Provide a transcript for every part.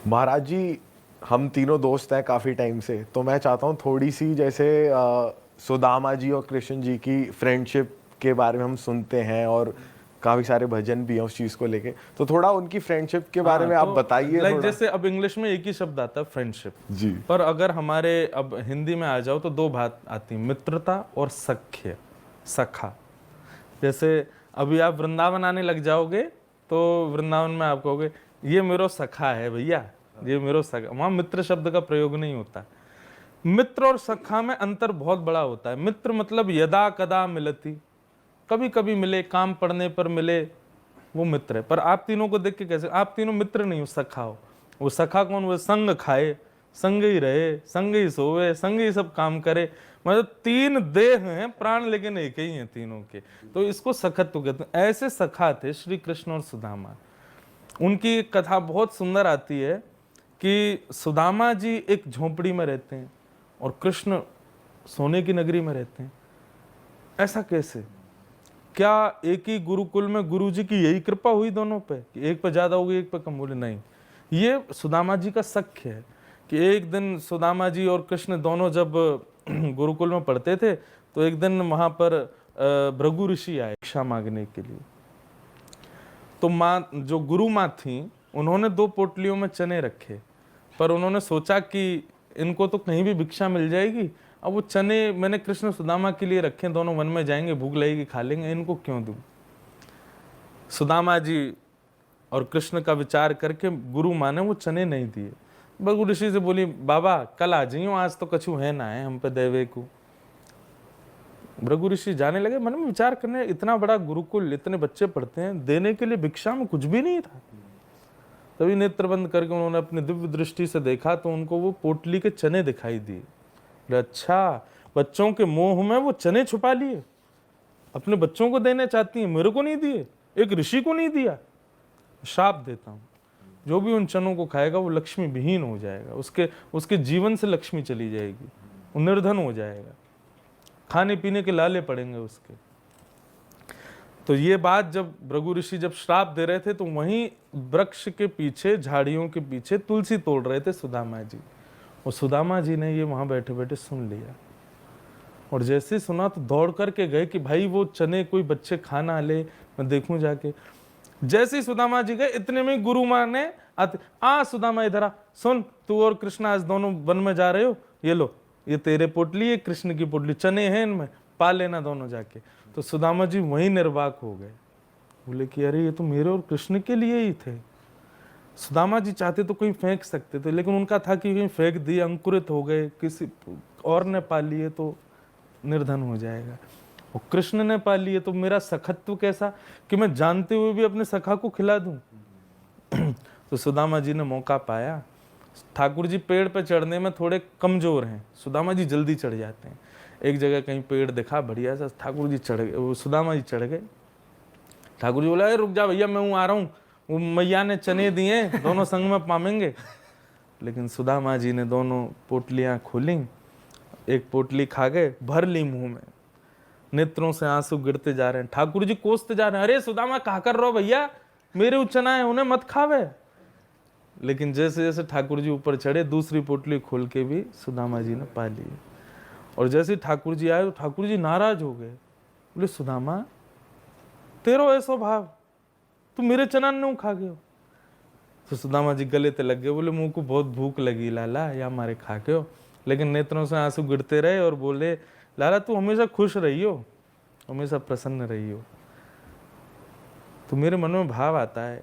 महाराज जी, हम तीनों दोस्त हैं काफ़ी टाइम से, तो मैं चाहता हूँ थोड़ी सी जैसे सुदामा जी और कृष्ण जी की फ्रेंडशिप के बारे में हम सुनते हैं और काफ़ी सारे भजन भी हैं उस चीज़ को लेके, तो थोड़ा उनकी फ्रेंडशिप के बारे हाँ, में आप तो बताइए लाइक थोड़ा। जैसे अब इंग्लिश में एक ही शब्द आता है फ्रेंडशिप, जी। पर अगर हमारे अब हिंदी में आ जाओ तो दो बात आती है, मित्रता और सख्य, सखा। जैसे अभी आप वृंदावन आने लग जाओगे तो वृंदावन में आप कहोगे ये मेरो सखा है भैया, ये मेरो सखा। वहां मित्र शब्द का प्रयोग नहीं होता। मित्र और सखा में अंतर बहुत बड़ा होता है। मित्र मतलब यदा कदा मिलती, कभी कभी मिले, काम पड़ने पर मिले, वो मित्र है। पर आप तीनों को देख के कैसे, आप तीनों मित्र नहीं हो, सखा हो। वो सखा कौन? वो संग खाए, संग ही रहे, संग ही सोवे, संग ही सब काम करे। मतलब तीन देह हैं, प्राण लेकिन एक ही हैं तीनों के, तो इसको सखत्व कहते हैं। ऐसे सखा थे श्री कृष्ण और सुदामा। उनकी एक कथा बहुत सुंदर आती है कि सुदामा जी एक झोपड़ी में रहते हैं और कृष्ण सोने की नगरी में रहते हैं। ऐसा कैसे? क्या एक ही गुरुकुल में गुरु जी की यही कृपा हुई दोनों पे कि एक पे ज्यादा होगी एक पे कम? बोले नहीं, ये सुदामा जी का सख्य है कि एक दिन सुदामा जी और कृष्ण दोनों जब गुरुकुल में पढ़ते थे तो एक दिन वहां पर भृगु ऋषि आए भिक्षा मांगने के लिए। तो माँ, जो गुरु माँ थी, उन्होंने 2 पोटलियों में चने रखे, पर उन्होंने सोचा कि इनको तो कहीं भी भिक्षा मिल जाएगी, अब वो चने मैंने कृष्ण सुदामा के लिए रखे, दोनों वन में जाएंगे, भूख लगेगी, खा लेंगे, इनको क्यों दूं? सुदामा जी और कृष्ण का विचार करके गुरु माँ ने वो चने नहीं दिए। भृगु ऋषि से बोली, बाबा कल आ जाइयो, आज तो कछु है ना है हम पे देवे को। भृगु ऋषि जाने लगे, मन में विचार करने, इतना बड़ा गुरुकुल, इतने बच्चे पढ़ते हैं, देने के लिए भिक्षा में कुछ भी नहीं था। तभी नेत्र बंद करके उन्होंने अपनी दिव्य दृष्टि से देखा तो उनको वो पोटली के चने दिखाई दिए। अच्छा, बच्चों के मोह में वो चने छुपा लिए, अपने बच्चों को देने चाहती हैं, मेरे को नहीं दिए, एक ऋषि को नहीं दिया। श्राप देता हूं, जो भी उन चनों को खाएगा वो लक्ष्मी विहीन हो जाएगा, उसके जीवन से लक्ष्मी चली जाएगी, वो निर्धन हो जाएगा, खाने पीने के लाले पड़ेंगे उसके। तो ये बात जब भृगु ऋषि जब श्राप दे रहे थे तो वहीं वृक्ष के पीछे, झाड़ियों के पीछे तुलसी तोड़ रहे थे सुदामा जी, और सुदामा जी ने ये वहां बैठे बैठे सुन लिया। और जैसे ही सुना तो दौड़ करके गए कि भाई वो चने कोई बच्चे खा ना ले, मैं देखूं जाके। जैसे ही सुदामा जी गए, इतने में गुरु माँ ने सुदामा इधर आ, सुन तू और कृष्ण आज दोनों वन में जा रहे हो, ये लो, ये तेरे पोटली, ये कृष्ण की पोटली, चने हैं इनमें, पा लेना दोनों जाके। तो सुदामा जी वहीं निर्वाक हो गए, बोले कि अरे ये तो मेरे और कृष्ण के लिए ही थे। सुदामा जी चाहते तो कहीं फेंक सकते थे, लेकिन उनका था कि कहीं फेंक दिए, अंकुरित हो गए, किसी और ने पा लिए तो निर्धन हो जाएगा, और कृष्ण ने पा लिए तो मेरा सखत्व कैसा कि मैं जानते हुए भी अपने सखा को खिला दूं। तो सुदामा जी ने मौका पाया। ठाकुर जी पेड़ पे चढ़ने में थोड़े कमजोर हैं, सुदामा जी जल्दी चढ़ जाते हैं। एक जगह कहीं पेड़ दिखा बढ़िया सा, ठाकुर जी चढ़ गए, वो सुदामा जी चढ़ गए। ठाकुर जी बोला, रुक जा भैया, मैं हूं, आ रहा हूँ, वो मैया ने चने दिए, दोनों संग में पामेंगे। लेकिन सुदामा जी ने दोनों पोटलियां खोली, एक पोटली खा गए, भर ली मुंह में, नेत्रों से आंसू गिरते जा रहे हैं। ठाकुर जी कोसते जा रहे हैं, अरे सुदामा कहा कर रहो भैया, मेरे उच्चना है, उन्हें मत खावे। लेकिन जैसे जैसे ठाकुर जी ऊपर चढ़े, दूसरी पोटली खोल के भी सुदामा जी ने पा ली। और जैसे ठाकुर जी आए तो ठाकुर जी नाराज हो गए, बोले सुदामा तेरो ऐसो भाव, तू मेरे चना नहीं खा गयो? तो सुदामा जी गले ते लग गए, बोले मुंह को बहुत भूख लगी लाला, या हमारे खा के हो। लेकिन नेत्रों से आंसू गिरते रहे और बोले, लाला तू हमेशा खुश रही हो, हमेशा प्रसन्न रही हो। तो मेरे मन में भाव आता है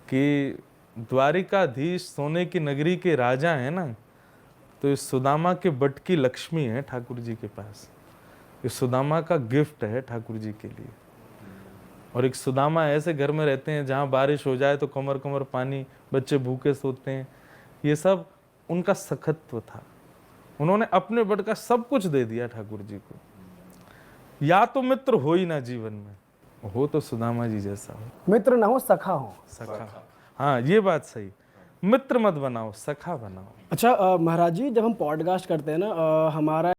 कि द्वारिकाधीश सोने की नगरी के राजा है ना, तो इस सुदामा के बट की लक्ष्मी है ठाकुर जी के पास, इस सुदामा का गिफ्ट है ठाकुर जी के लिए। और एक सुदामा ऐसे घर में रहते हैं जहाँ बारिश हो जाए तो कमर कमर पानी, बच्चे भूखे सोते हैं, ये सब उनका सखत्व था। उन्होंने अपने बट का सब कुछ दे दिया ठाकुर जी को। या तो मित्र हो ही ना जीवन में, हो तो सुदामा जी जैसा हो। मित्र ना हो, सखा हो। सखा, हाँ ये बात सही, मित्र मत बनाओ, सखा बनाओ। अच्छा महाराज जी, जब हम पॉडकास्ट करते हैं ना, हमारा